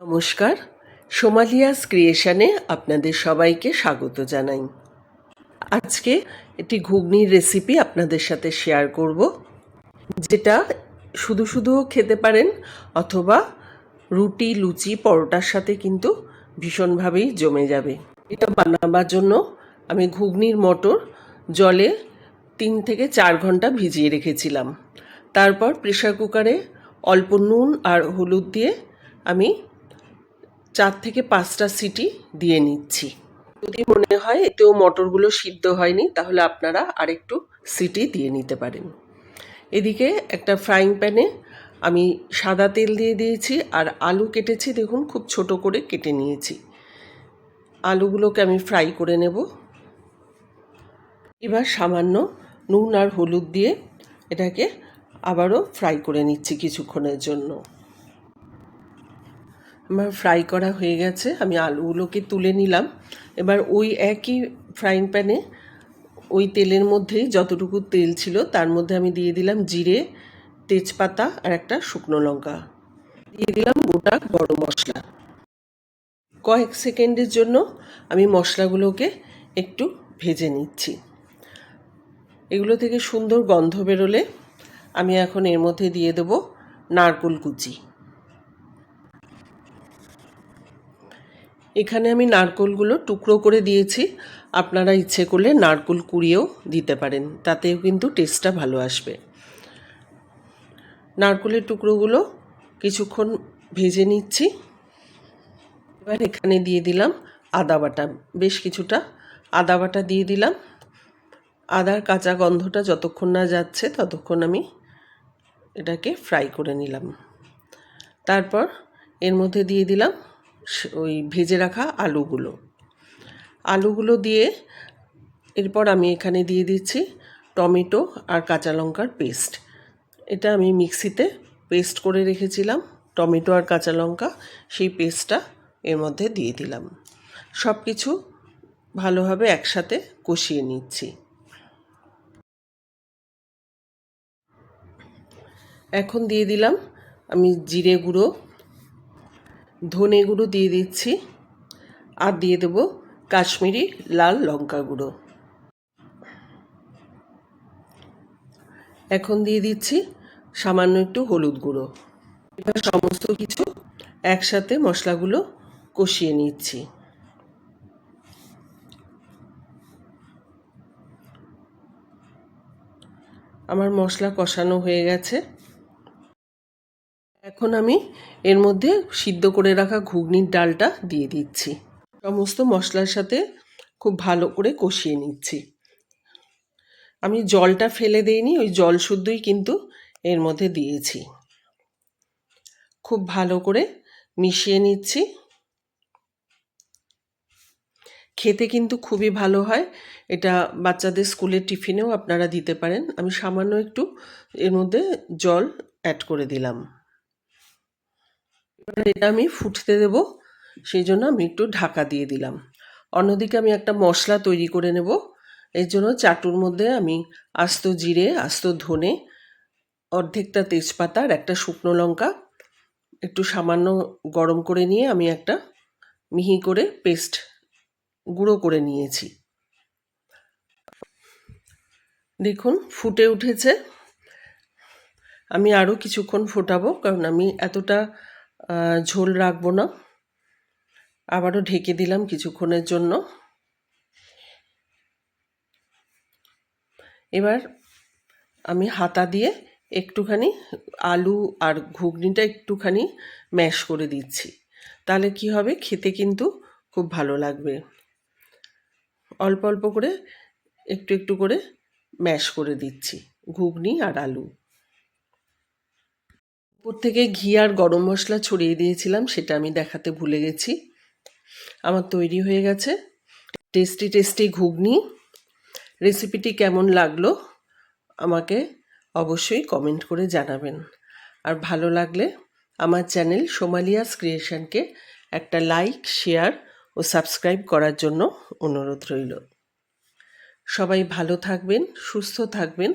নমস্কার, সোমালিয়াস ক্রিয়েশনে আপনাদের সবাইকে স্বাগত জানাই। আজকে একটি ঘুগনির রেসিপি আপনাদের সাথে শেয়ার করব, যেটা শুধু শুধুও খেতে পারেন অথবা রুটি, লুচি, পরোটার সাথে কিন্তু ভীষণভাবেই জমে যাবে। এটা বানাবার জন্য আমি ঘুগনির মটর জলে 3 থেকে 4 ঘন্টা ভিজিয়ে রেখেছিলাম। তারপর প্রেসার কুকারে অল্প নুন আর হলুদ দিয়ে আমি 4 থেকে 5টা সিটি দিয়ে নিচ্ছি। যদি মনে হয় এতেও মটরগুলো সিদ্ধ হয়নি, তাহলে আপনারা আরেকটু সিটি দিয়ে নিতে পারেন। এদিকে একটা ফ্রাইং প্যানে আমি সাদা তেল দিয়ে দিয়েছি, আর আলু কেটেছি, দেখুন খুব ছোট করে কেটে নিয়েছি। আলুগুলোকে আমি ফ্রাই করে নেব। এবার সামান্য নুন আর হলুদ দিয়ে এটাকে আবারও ফ্রাই করে নিচ্ছি কিছুক্ষণের জন্য। আমার ফ্রাই করা হয়ে গেছে, আমি আলুগুলোকে তুলে নিলাম। এবার ওই একই ফ্রাইং প্যানে ওই তেলের মধ্যেই যতটুকু তেল ছিল তার মধ্যে আমি দিয়ে দিলাম জিরে, তেজপাতা আর একটা শুকনো লঙ্কা, দিয়ে দিলাম গোটা গরম মশলা। কয়েক সেকেন্ডের জন্য আমি মশলাগুলোকে একটু ভেজে নিচ্ছি। এগুলো থেকে সুন্দর গন্ধ বেরোলে আমি এখন এর মধ্যে দিয়ে দেব নারকেল কুচি। এখানে আমি নারকেলগুলো টুকরো করে দিয়েছি, আপনারা ইচ্ছে করলে নারকেল কুড়িয়েও দিতে পারেন, তাতেও কিন্তু টেস্টটা ভালো আসবে। নারকেলের টুকরোগুলো কিছুক্ষণ ভেজে নিচ্ছি। এবার এখানে দিয়ে দিলাম আদা বাটা, বেশ কিছুটা আদা বাটা দিয়ে দিলাম। আদার কাঁচা গন্ধটা যতক্ষণ না যাচ্ছে ততক্ষণ আমি এটাকে ফ্রাই করে নিলাম। তারপর এর মধ্যে দিয়ে দিলাম ওই ভেজে রাখা আলুগুলো দিয়ে এরপর আমি এখানে দিয়ে দিচ্ছি টমেটো আর কাঁচা লঙ্কার পেস্ট। এটা আমি মিক্সিতে পেস্ট করে রেখেছিলাম, টমেটো আর কাঁচা লঙ্কা, সেই পেস্টটা এর মধ্যে দিয়ে দিলাম। সব কিছু ভালোভাবে একসাথে কষিয়ে নিচ্ছি। এখন দিয়ে দিলাম আমি জিরে গুঁড়ো, ধনে গুঁড়ো দিয়ে দিচ্ছি, আর দিয়ে দেবো কাশ্মীরি লাল লঙ্কা গুঁড়ো। এখন দিয়ে দিচ্ছি সামান্য একটু হলুদ গুঁড়ো। এবার সমস্ত কিছু একসাথে মশলাগুলো কষিয়ে নিচ্ছি। আমার মশলা কষানো হয়ে গেছে। এখন আমি এর মধ্যে সিদ্ধ করে রাখা ঘুগনির ডালটা দিয়ে দিচ্ছি। সমস্ত মশলার সাথে খুব ভালো করে কষিয়ে নিচ্ছি। আমি জলটা ফেলে দেইনি, ওই জল শুদ্ধই কিন্তু এর মধ্যে দিয়েছি। খুব ভালো করে মিশিয়ে নিচ্ছি। খেতে কিন্তু খুবই ভালো হয়, এটা বাচ্চাদের স্কুলের টিফিনেও আপনারা দিতে পারেন। আমি সামান্য একটু এর মধ্যে জল অ্যাড করে দিলাম। এবার এটা আমি ফুটতে দেব, সেই জন্য আমি একটু ঢাকা দিয়ে দিলাম। অন্যদিকে আমি একটা মশলা তৈরি করে নেব। এর জন্য চাটুর মধ্যে আমি আস্ত জিরে, আস্ত ধনে, অর্ধেকটা তেজপাতা আর একটা শুকনো লঙ্কা একটু সামান্য গরম করে নিয়ে আমি একটা মিহি করে পেস্ট গুঁড়ো করে নিয়েছি। দেখুন ফুটে উঠেছে। আমি আরও কিছুক্ষণ ফোটাবো, কারণ আমি এতটা ঝোল রাখবো না। আবারও ঢেকে দিলাম কিছুক্ষণের জন্য। এবার আমি হাতা দিয়ে একটুখানি আলু আর ঘুগনিটা একটুখানি ম্যাশ করে দিচ্ছি, তাহলে কি হবে, খেতে কিন্তু খুব ভালো লাগবে। অল্প অল্প করে একটু একটু করে ম্যাশ করে দিচ্ছি ঘুগনি আর আলু। উপর থেকে ঘি আর গরম মশলা ছড়িয়ে দিয়েছিলাম, সেটা আমি দেখাতে ভুলে গেছি। আমার তৈরি হয়ে গেছে টেস্টি টেস্টি ঘুগনি। রেসিপিটি কেমন লাগলো আমাকে অবশ্যই কমেন্ট করে জানাবেন। আর ভালো লাগলে আমার চ্যানেল সোমালিয়াস ক্রিয়েশনকে একটা লাইক, শেয়ার ও সাবস্ক্রাইব করার জন্য অনুরোধ রইল। সবাই ভালো থাকবেন, সুস্থ থাকবেন।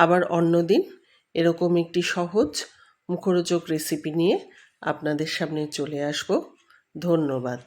আবার অন্যদিন এরকম একটি সহজ মুখরোচক রেসিপি নিয়ে আপনাদের সামনে চলে আসব। ধন্যবাদ।